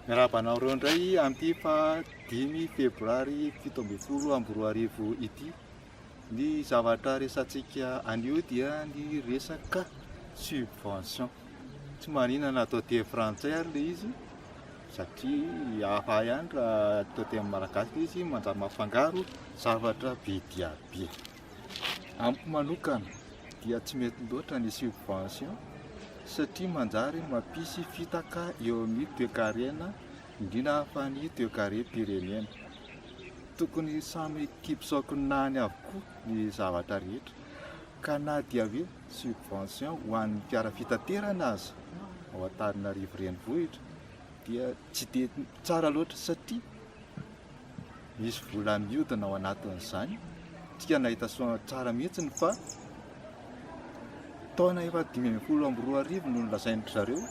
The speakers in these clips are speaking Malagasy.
Miarabanao reo indray amin'ity fa 5 febroary 17 ity. Ny zavatra resantsika anio dia ny resaka subvention. Tsy maninona atao teny frantsay ary le izy satria hafa ihany raha atao teny malagasy le izy manjary mafangaro zavatra be dia be. Amiko manokana dia tsy mety loatra ny subvention satria manjary mampisy fitaka eo amin'ny toe-karena indrindra fa ny toe-karem-pirenena. Tokony samy kipisaokinany avokoa ny zavatra rehetra, ka na dia hoe subvention ho an'ny fiara fitaterana aza ao Antananarivo renivohitra dia tsy dia tsara loatra satria misy vola mihodina ao anatin'izany. Tsika nahita soa tsara mihitsy fa taona efa 2022 no nolazain'ny zareo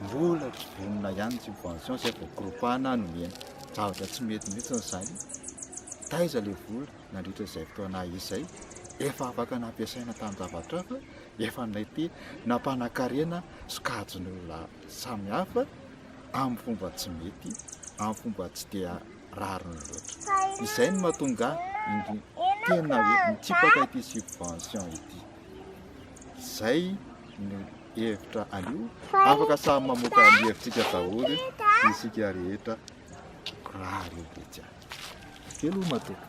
mbola tsy vonona ihany subvention izay voakropahana nomena. Zavatra tsy mety mihitsy izany. Taiza ilay vola nandritra izay fotoana izay efa afaka nampiasaina tamin'ny zavatra hafa, efa mety nampanakarena sokajin'olona samihafa amin'ny fomba tsy mety, amin'ny fomba tsy dia rariny loatra. Izay no mahatonga tena hoe mitsipaka ity subvention ity. Izay no hevitra anio, afaka samy mamoaka ny hevitsika daholo isika rehetra raha rehetra. Elo matoka.